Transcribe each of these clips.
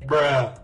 Bruh.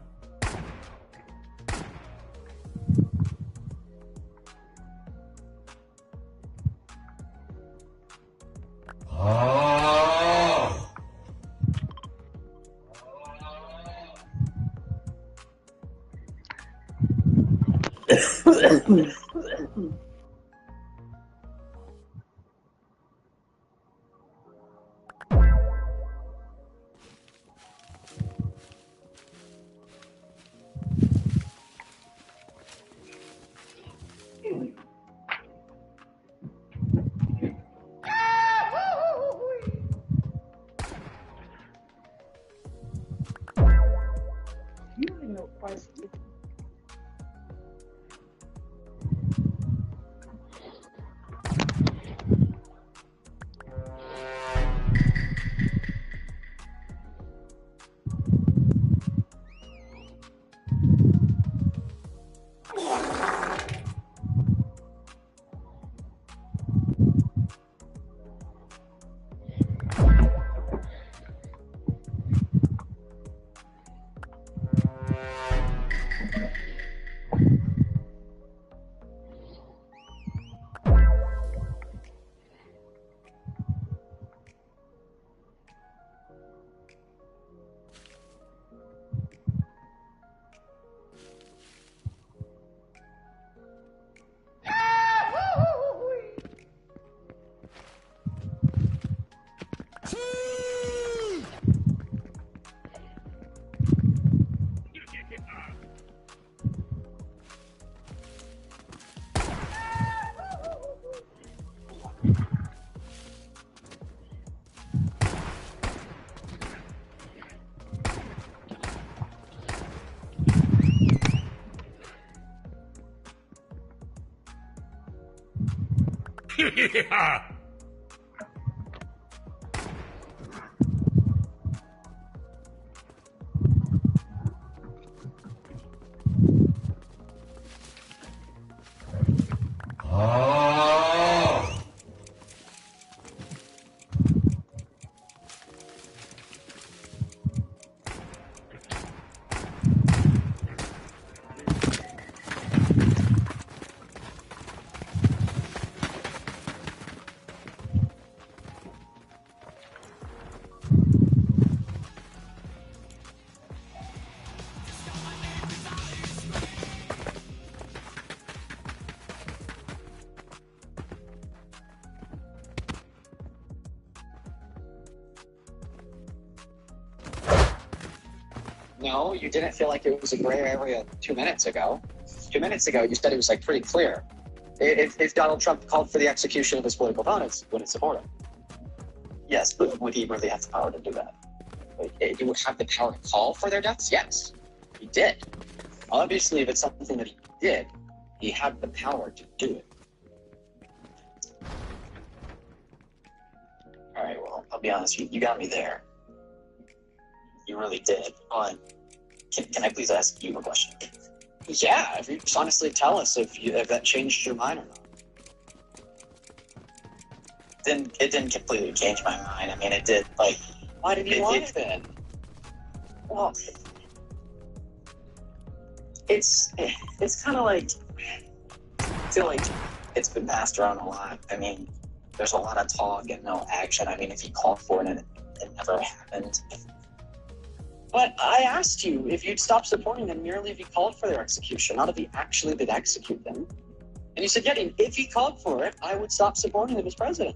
Yeah. No, you didn't feel like it was a gray area 2 minutes ago. 2 minutes ago, you said it was like pretty clear. If Donald Trump called for the execution of his political opponents, wouldn't support him. Yes, but would he really have the power to do that? He would have the power to call for their deaths? Yes, he did. Obviously, if it's something that he did, he had the power to do it. right, well, I'll be honest, you got me there. You really did. Can I please ask you a question? Yeah, if you just honestly tell us if that changed your mind or not. It didn't completely change my mind. I mean, it did, like... Why did you lie then? Well... It's kind of like... I feel like it's been passed around a lot. I mean, there's a lot of talk and no action. I mean, if he called for it and it never happened... But I asked you if you'd stop supporting them merely if he called for their execution, not if he actually did execute them. And you said, yeah, if he called for it, I would stop supporting him as president.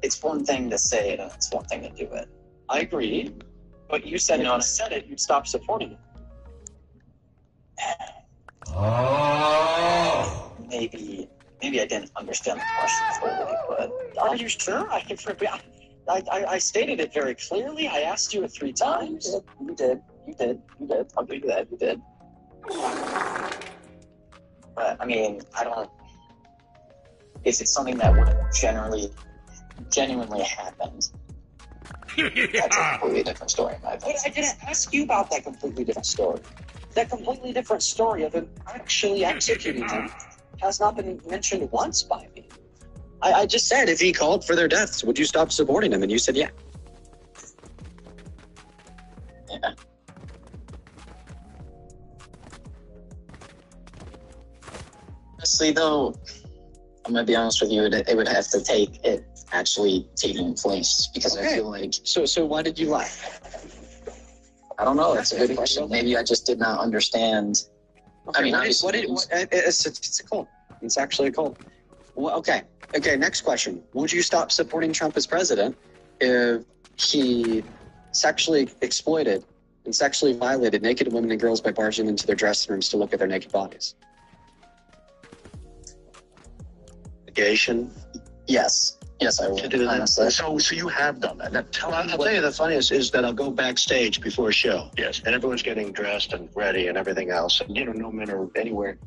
It's one thing to say it, and it's one thing to do it. I agree, but you said if you said it, you'd stop supporting him. Oh. Maybe I didn't understand the question fully, but are you sure? I stated it very clearly. I asked you it 3 times. You did. I'll give you that. You did. But, I mean, I don't... Is it something that would have genuinely happened? That's a completely different story, in my opinion. But I didn't ask you about that completely different story. That completely different story of him actually executing them has not been mentioned once by me. I just said, if he called for their deaths, would you stop supporting him? And you said, yeah. Yeah. Honestly, though, I'm going to be honest with you, it would have to take it actually taking place, because I feel like... So why did you lie? I don't know. That's a good question. Maybe I just did not understand. Okay, I mean, it's a cult. It's actually a cult. Well, okay, next question. Would you stop supporting Trump as president if he sexually exploited and sexually violated naked women and girls by barging into their dressing rooms to look at their naked bodies? Negation? Yes, I would. Honestly. So you have done that. I'll tell you the funniest is that I'll go backstage before a show. Yes. And everyone's getting dressed and ready and everything else. And, no men are anywhere.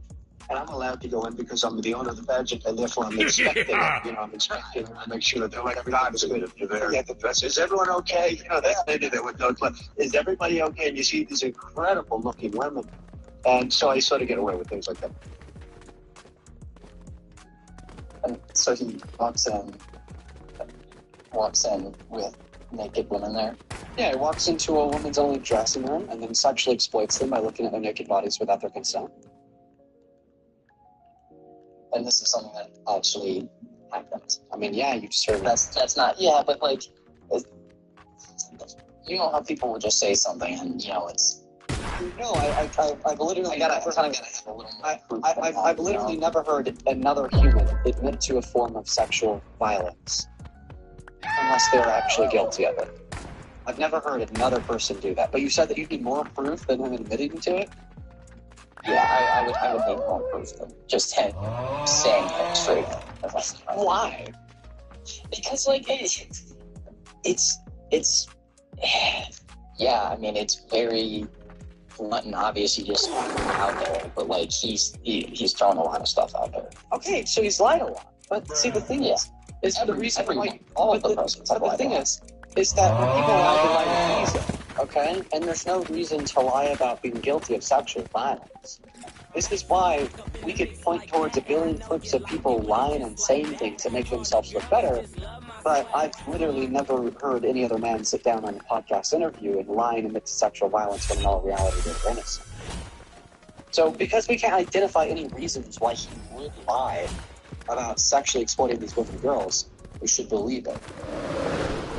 And I'm allowed to go in because I'm the owner of the pageant, and therefore I'm inspecting it. I'm inspecting it. I make sure that every time is good. You're there. Get the dress. Is everyone okay? They did it with no clue. Is everybody okay? And you see these incredible looking women. And so I sort of get away with things like that. And so he walks in with naked women there? Yeah, he walks into a woman's only dressing room and then sexually exploits them by looking at their naked bodies without their consent. And this is something that actually happened. I mean, yeah, you just heard that's not, yeah, but like, you know how people will just say something and, it's... No, I've literally I've literally never heard another human admit to a form of sexual violence unless they're actually guilty of it. I've never heard another person do that. But you said that you'd need more proof than him admitting to it? Yeah, I would need more proof than just him saying it straight up. Why? Because, like, it's yeah, I mean, it's very blunt and obvious. He just put it out there, but like he's thrown a lot of stuff out there. Okay, so he's lied a lot. But see, the thing is the reason why all of the presidents have lied. But the thing is that when people lie, they lie with reason. Okay, and there's no reason to lie about being guilty of sexual violence. This is why we could point towards a billion clips of people lying and saying things to make themselves look better. But I've literally never heard any other man sit down on a podcast interview and lie and admit to sexual violence when in all reality they're innocent. So because we can't identify any reasons why he would lie about sexually exploiting these women and girls, we should believe it.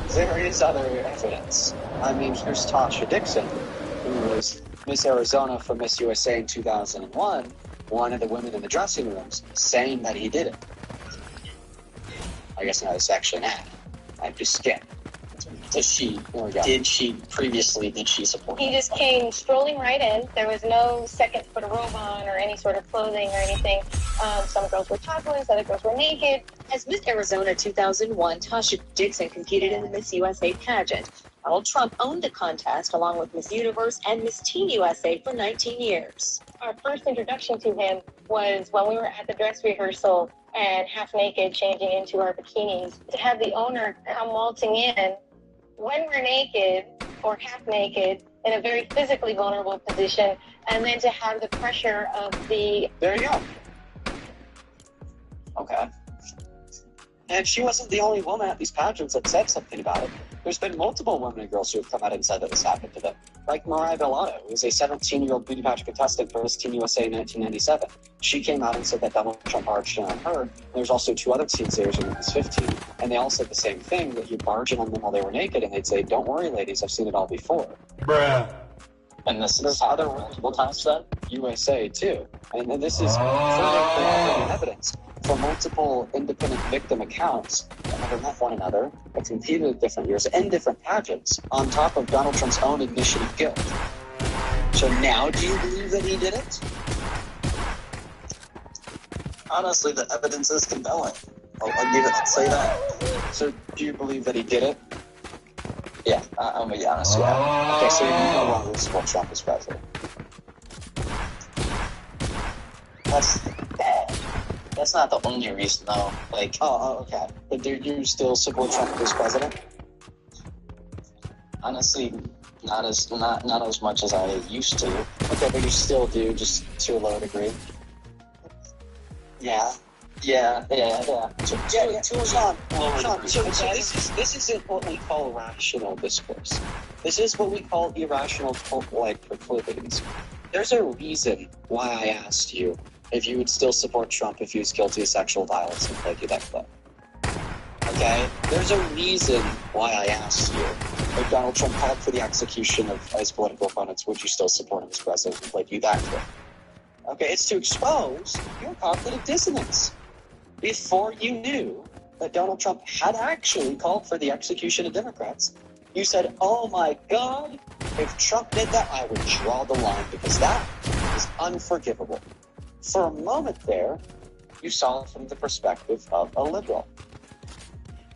There is other evidence. I mean, here's Tasha Dixon, who was Miss Arizona for Miss USA in 2001, one of the women in the dressing rooms, saying that he did it. I guess not, it's actually not. I'm just scared. Did she support him? He just came strolling right in. There was no second to put a robe on or any sort of clothing or anything. Some girls were topless, other girls were naked. As Miss Arizona 2001, Tasha Dixon competed in the Miss USA pageant. Donald Trump owned the contest along with Miss Universe and Miss Teen USA for 19 years. Our first introduction to him was when we were at the dress rehearsal and half naked, changing into our bikinis, to have the owner come waltzing in when we're naked or half naked in a very physically vulnerable position, and then to have the pressure of the... There you go. Okay. And she wasn't the only woman at these pageants that said something about it. There's been multiple women and girls who have come out and said that this happened to them. Like Mariah Bellotto, who was a 17-year-old beauty pageant contestant for Miss Teen USA in 1997. She came out and said that Donald Trump barged in on her. And there's also two other teen stars who were 15, and they all said the same thing, that you barge in on them while they were naked, and they'd say, "Don't worry, ladies, I've seen it all before." Bruh. And this is other multiple times said USA too. And then this is further evidence for multiple independent victim accounts that never met one another, that competed at different years and different pageants, on top of Donald Trump's own admission of guilt. So now, do you believe that he did it? Honestly, the evidence is compelling. I'll say that. So do you believe that he did it? Yeah, I'm gonna be honest. Yeah. Okay, so you no longer support Trump as president. That's not the only reason, though. Like, okay. But do you still support Trump as president? honestly, not as much as I used to. Okay, but you still do, just to a low degree. Yeah. Sean, so Okay. this isn't what we call rational discourse. This is what we call irrational cult-like proclivities. There's a reason why I asked you if you would still support Trump if he was guilty of sexual violence and played you that clip. Okay? There's a reason why I asked you if Donald Trump called for the execution of his political opponents, would you still support him as president and played you that clip? Okay, it's to expose your cognitive dissonance. Before you knew that Donald Trump had actually called for the execution of Democrats, you said, "Oh my God, if Trump did that, I would draw the line because that is unforgivable." For a moment there, you saw it from the perspective of a liberal.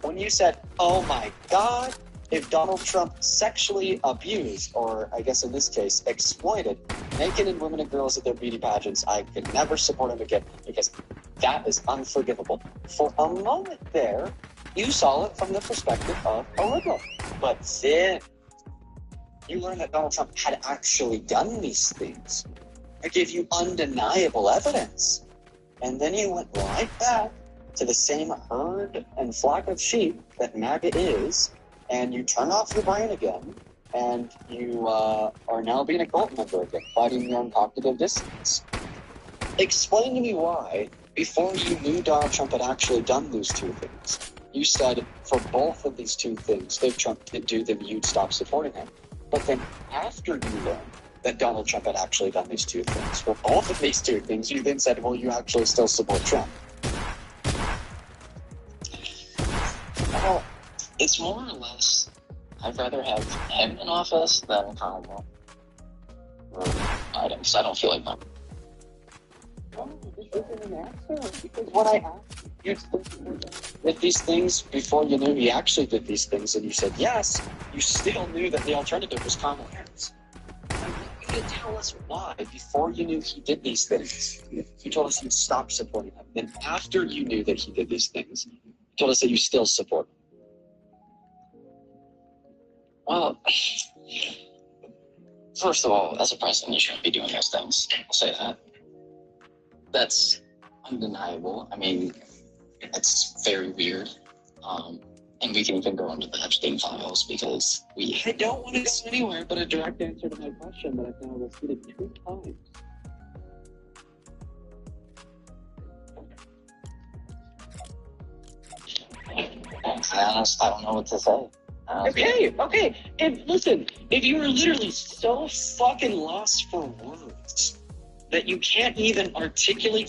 When you said, "Oh my God, if Donald Trump sexually abused, or I guess in this case, exploited naked and women and girls at their beauty pageants, I could never support him again because that is unforgivable." For a moment there, you saw it from the perspective of a liberal. But then you learned that Donald Trump had actually done these things. I gave you undeniable evidence. And then you went right back to the same herd and flock of sheep that MAGA is, and you turn off your brain again, and you are now being a cult member again, fighting your own cognitive dissonance. Explain to me why, before you knew Donald Trump had actually done those two things, you said for both of these two things, if Trump did do them, you'd stop supporting him. But then after you learned that Donald Trump had actually done these two things, for both of these two things, you then said, well, you actually still support Trump. Well, it's more or less, I'd rather have him in office than Kamala. Items. I don't feel like that. No, this isn't an answer, because what I asked you did these things before you knew he actually did these things, and you said yes, you still knew that the alternative was Kamala Harris. You could tell us why before you knew he did these things. You told us you'd stop supporting him. Then after you knew that he did these things, you told us that you still support him. Well, first of all, as a president, you shouldn't be doing those things. I'll say that. That's undeniable. I mean, it's very weird. And we can even go into the Epstein files because I don't want to go anywhere but a direct answer to my question that I've now repeated 2 times. To be honest, I don't know what to say. Okay. If you are literally so fucking lost for words that you can't even articulate